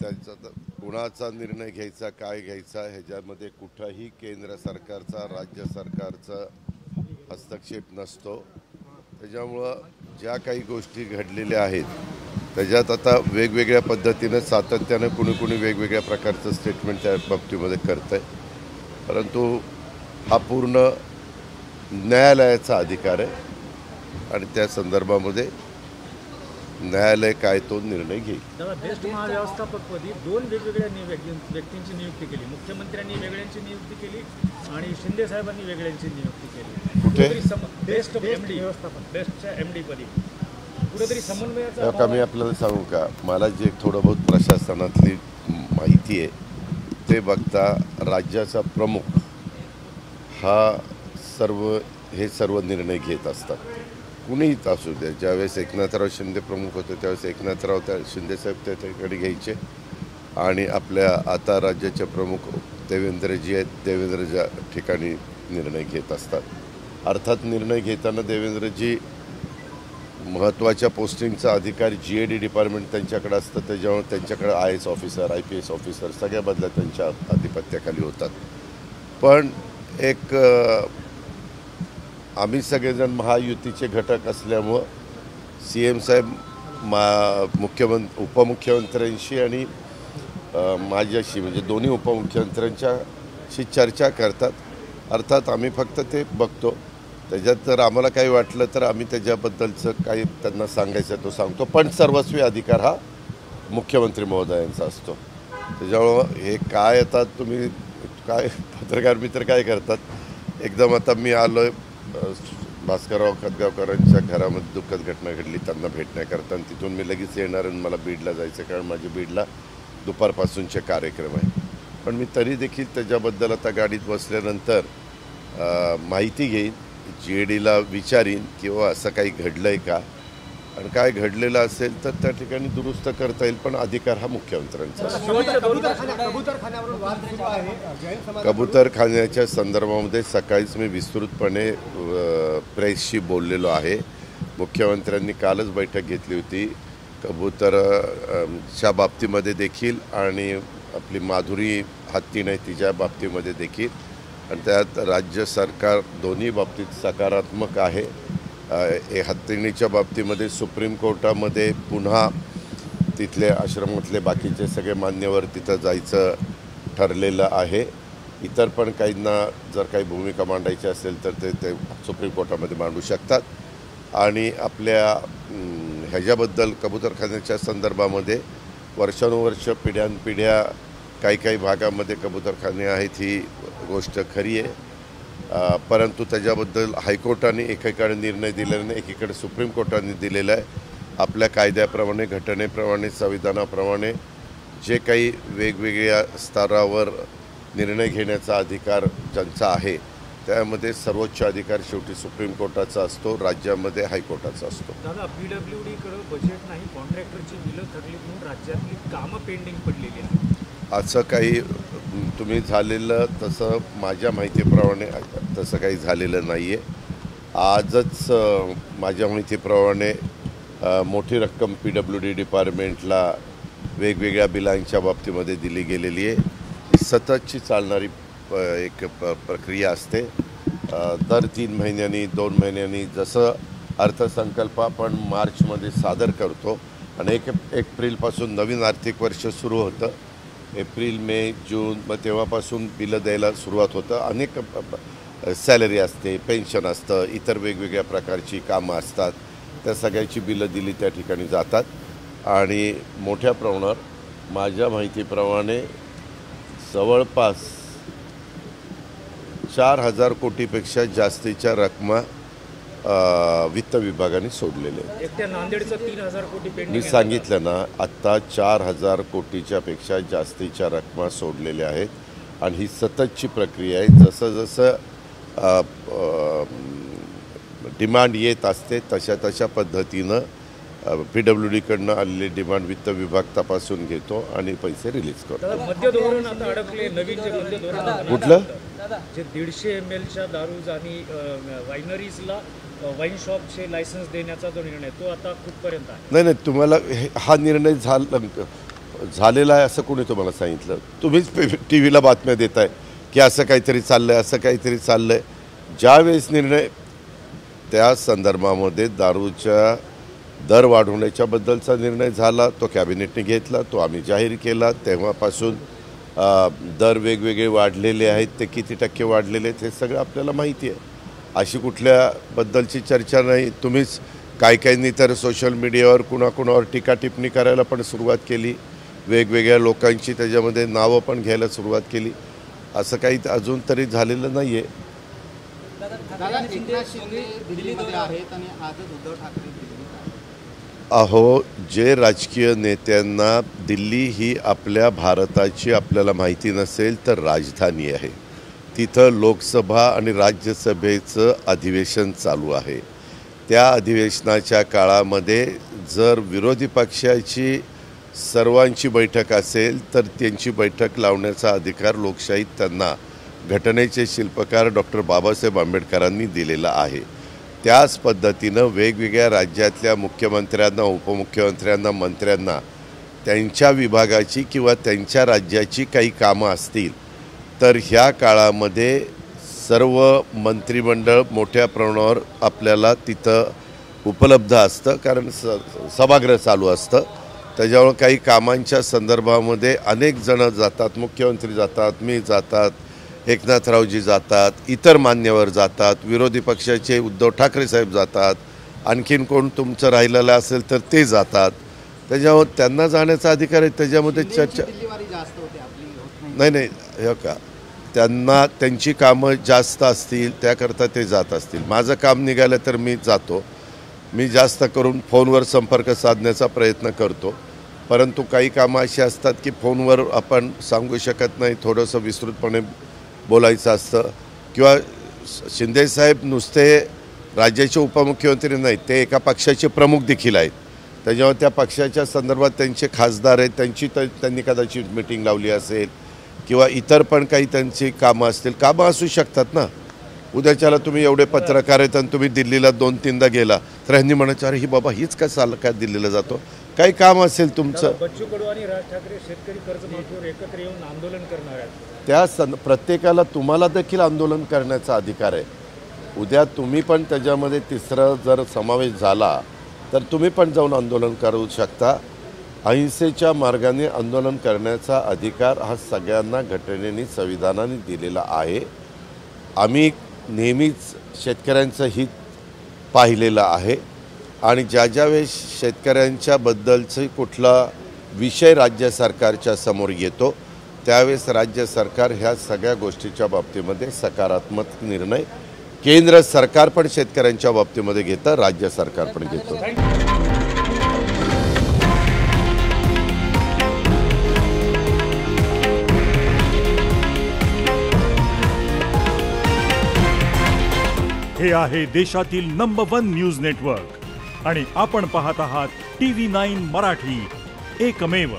त्याचा कुणाचा निर्णय घ्यायचा काय घ्यायचा ह्याच्यामध्ये कुठंही केंद्र सरकारचा राज्य सरकारचा हस्तक्षेप नसतो। त्याच्यामुळं ज्या काही गोष्टी घडलेल्या आहेत त्याच्यात आता वेगवेगळ्या पद्धतीने सातत्याने कुणी वेगवेगळ्या प्रकारचं स्टेटमेंट त्या बाबतीमध्ये करत आहे, परंतु हा पूर्ण न्यायालयाचा अधिकार आहे आणि त्या संदर्भामध्ये न्यायालय काय तो निर्णय घेईल। दादा, बेस्ट महाव्यवस्थापकपदी दोन वेगवेगळ्या व्यक्तींची नियुक्ती केली, मुख्यमंत्र्यांनी वेगळ्यांची नियुक्ती केली आणि शिंदे साहेबांनी वेगळ्यांची नियुक्ती केली। कुठे बेस्ट एमडी व्यवस्थापक बेस्टच्या एमडी पदी कुठेतरी समन्वयाचा का मी आपल्याला सांगू का, मला जे थोडं बहुत प्रशासनातली माहिती आहे ते बघता राज्याचा प्रमुख हा सर्व निर्णय घेत असतात, कुणीही असू द्या। ज्यावेळेस एकनाथराव शिंदे प्रमुख होते त्यावेळेस एकनाथराव शिंदेसाहेब त्याच्याकडे घ्यायचे आणि आपल्या आता राज्याचे प्रमुख देवेंद्रजी आहेत, देवेंद्रच्या ठिकाणी निर्णय घेत असतात। अर्थात निर्णय घेताना देवेंद्रजी महत्त्वाच्या पोस्टिंगचा अधिकार GAD डिपार्टमेंट त्यांच्याकडे असतं, त्याच्यामुळे त्यांच्याकडे IAS ऑफिसर IPS ऑफिसर सगळ्या बदल्या त्यांच्या आधिपत्याखाली होतात। पण एक आम्ही सगळेजण महायुतीचे घटक असल्यामुळं CM साहेब उपमुख्यमंत्र्यांशी आणि माझ्याशी म्हणजे दोन्ही उपमुख्यमंत्र्यांच्याशी चर्चा करतात। अर्थात आम्ही फक्त ते बघतो, त्याच्यात जर आम्हाला काही वाटलं तर आम्ही त्याच्याबद्दलचं काही त्यांना सांगायचं तो सांगतो, पण सर्वस्वी अधिकार हा मुख्यमंत्री महोदयांचा असतो। त्याच्यामुळं हे काय आता तुम्ही काय पत्रकार मित्र काय करतात, एकदम आता मी आलो आहे भास्करराव खतगावकरांच्या घरामध्ये दुःखद घटना घडली त्यांना भेटण्याकरता आणि तिथून मी लगेच येणार आणि मला बीडला जायचं, कारण माझे बीडला दुपारपासूनचे कार्यक्रम आहे। पण मी तरी देखील त्याच्याबद्दल आता गाडीत बसल्यानंतर माहिती घेईन, GADला विचारीन किंवा असं काही घडलं आहे का, आणि काय घडलेलं असेल तर त्या ठिकाणी दुरुस्त करता येईल, पण अधिकार हा मुख्यमंत्र्यांचा असतो। कबूतरखान्याच्या संदर्भामध्ये सकाळीच मी विस्तृतपणे प्रेसशी बोललेलो आहे। मुख्यमंत्र्यांनी कालच बैठक घेतली होती कबूतरच्या बाबतीमध्ये देखील आणि आपली माधुरी हत्तीने तिच्या बाबतीमध्ये देखील, आणि त्यात राज्य सरकार दोन्ही बाबतीत सकारात्मक आहे। हत्तीणीच्या बाबतीमध्ये सुप्रीम कोर्टामध्ये पुन्हा तिथले आश्रमातले बाकीचे सगळे मान्यवर तिथं जायचं ठरलेलं आहे। इतर पण काहींना जर काही भूमिका मांडायची असेल तर ते सुप्रीम कोर्टामध्ये मांडू शकतात। आणि आपल्या ह्याच्याबद्दल कबूतरखान्याच्या संदर्भामध्ये वर्षानुवर्ष पिढ्यानपिढ्या काही भागामध्ये कबूतरखाने आहेत, ही गोष्ट खरी आहे, परंतु त्याच्याबद्दल हायकोर्टाने एकीकडे निर्णय दिलेला नाही, एकीकडे सुप्रीम कोर्टाने दिलेला आहे। आपल्या कायद्याप्रमाणे घटनेप्रमाणे संविधानाप्रमाणे जे काही वेगवेगळ्या स्तरावर निर्णय घेण्याचा अधिकार ज्यांचा आहे त्यामध्ये सर्वोच्च अधिकार शेवटी सुप्रीम कोर्टाचा असतो, राज्यामध्ये हायकोर्टाचा असतो। दादा, PWDकडे बजेट नाही, कॉन्ट्रॅक्टरची बिलं थकली म्हणून राज्यातली कामं पेंडिंग पडलेली आहेत, असं काही तुम्ही झालेलं तसं माझ्या माहितीप्रमाणे तसं काही झालेलं नाही आहे। आजच माझ्या माहितीप्रमाणे मोठी रक्कम PWD डिपार्टमेंटला वेगवेगळ्या बिलांच्या बाबतीमध्ये दिली गेलेली आहे। ही सततची चालणारी एक प्रक्रिया असते। दर 3 महिन्यांनी 2 महिन्यांनी जसं अर्थसंकल्प आपण मार्चमध्ये सादर करतो आणि 1 एप्रिलपासून नवीन आर्थिक वर्ष सुरू होतं, एप्रिल मे जून मग तेव्हापासून बिलं द्यायला सुरुवात होतं। अनेक सॅलरी असते, पेन्शन असतं, इतर वेगवेगळ्या प्रकारची कामं असतात, त्या सगळ्याची बिलं दिली त्या ठिकाणी जातात आणि मोठ्या प्रमाणावर माझ्या माहितीप्रमाणे जवळपास 4000 कोटीपेक्षा जास्तीच्या रकमा वित्त विभागाने सोडलेले आहेत। एकट्या नांदेडचं 3000 कोटी पेंडिंग, मी सांगितलं ना आत्ता 4000 कोटीच्या पेक्षा जास्तीच्या रकमा सोडलेल्या आहेत आणि ही सततची प्रक्रिया आहे। जसं डिमांड येत असते तशा पद्धतीनं PWDकडनं आलेली डिमांड वित्त विभाग तपासून घेतो आणि पैसे रिलीज करतो। मद्य धोरण आता अडकले, नवीन जे मद्य धोरण कुठलं जे 150 mlच्या दारूज आणि वायनरीजला वाईन शॉपचे लायसन्स देण्याचा जो निर्णय तो आता कुठपर्यंत आहे? नाही तुम्हाला हा निर्णय झाला झालेला आहे असं कोणी तुम्हाला सांगितलं? तुम्हीच टी व्हीला बातम्या देताय की असं काहीतरी चाललं आहे, असं काहीतरी चाललं आहे. ज्यावेळेस निर्णय त्या संदर्भामध्ये दारूच्या दर वाढवण्याच्याबद्दलचा निर्णय झाला, तो कॅबिनेटने घेतला, तो आम्ही जाहीर केला. तेव्हापासून दर वेगवेगळे वाढलेले आहेत, ते किती टक्के वाढलेले आहेत हे सगळं आपल्याला माहिती आहे. अशी कुठल्याबद्दलची चर्चा नाही. तुम्हीच काहींनी तर सोशल मीडियावर कुणाकुणावर टीका टिप्पणी करायला पण सुरुवात केली, वेगवेगळ्या लोकांची त्याच्यामध्ये नावं पण घ्यायला सुरुवात केली. असं काही अजून तरी झालेलं नाही आहे. अहो, जे राजकीय नेत्यांना दिल्ली ही आपल्या भारताची आपल्याला माहिती नसेल तर राजधानी आहे. तिथं लोकसभा आणि राज्यसभेचं अधिवेशन चालू आहे. त्या अधिवेशनाच्या काळामध्ये जर विरोधी पक्षाची सर्वांची बैठक असेल तर त्यांची बैठक लावण्याचा अधिकार लोकशाहीत त्यांना घटनेचे शिल्पकार डॉक्टर बाबासाहेब आंबेडकरांनी दिलेला आहे. त्याच पद्धतीनं वेगवेगळ्या राज्यातल्या मुख्यमंत्र्यांना, उपमुख्यमंत्र्यांना, मंत्र्यांना त्यांच्या विभागाची किंवा त्यांच्या राज्याची काही कामं असतील तर ह्या काळामध्ये सर्व मंत्रिमंडळ मोठ्या प्रमाणावर आपल्याला तिथं उपलब्ध असतं, कारण सभागृह चालू असतं. त्याच्यामुळं काही कामांच्या संदर्भामध्ये अनेक जणं जातात, मुख्यमंत्री जातात, मी जातात, एकनाथरावजी जातात, इतर मान्यवर जातात, विरोधी पक्षाचे उद्धव ठाकरे साहेब जातात, आणखीन कोण तुमचं राहिलेलं असेल तर ते जातात. त्याच्यावर त्यांना जाण्याचा अधिकार आहे. त्याच्यामध्ये चर्चा नाही, हे का, त्यांना त्यांची कामं जास्त असतील त्याकरता ते जात असतील. माझं काम निघालं तर मी जातो. मी जास्त करून फोनवर संपर्क साधण्याचा प्रयत्न करतो, परंतु काही कामं अशी असतात की फोनवर आपण सांगू शकत नाही, थोडंसं विस्तृतपणे बोलायचं असतं. किंवा शिंदेसाहेब नुसते राज्याचे उपमुख्यमंत्री नाहीत, ते एका पक्षाचे प्रमुख देखील आहेत. त्याच्यावर त्या पक्षाच्या संदर्भात त्यांचे खासदार आहेत, त्यांनी कदाचित मिटिंग लावली असेल किंवा इतर पण काही त्यांची कामं असतील. कामं असू शकतात ना. उद्याच्याला तुम्ही एवढे पत्रकार आहेत आणि तुम्ही दिल्लीला 2-3दा गेला तर ह्यांनी म्हणायचं अरे ही बाबा हीच का काय दिल्लीला जातो, काही काम असेल तुमचं. बच्चू कडू आणि राज ठाकरे शेतकरी कर्जमाफीवर एकत्र येऊन आंदोलन करणार आहेत. प्रत्येकाला तुम्हाला देखील आंदोलन करण्याचा अधिकार आहे. उद्या तुम्ही पण त्याच्यामध्ये तिसरा जर समावेश झाला तर तुम्ही पण जाऊन आंदोलन करू शकता. अहिंसेच्या मार्गाने आंदोलन करण्याचा अधिकार हा सगळ्यांना घटनेने, संविधानाने दिलेला आहे. आम्ही नेहमीच शेतकऱ्यांचं हित पाहिलेलं आहे आणि ज्या वेळेस शेतकऱ्यांच्याबद्दलचा कुठला विषय राज्य सरकारच्या समोर येतो त्यावेळेस राज्य सरकार ह्या सगळ्या गोष्टीच्या बाबतीमध्ये सकारात्मक निर्णय केंद्र सरकार पण शेतकऱ्यांच्या बाबतीमध्ये घेतं, राज्य सरकार पण घेतं. हे आहे देशातील नंबर 1 न्यूज नेटवर्क आणि आपण पाहत आहात TV9 मराठी, एकमेव.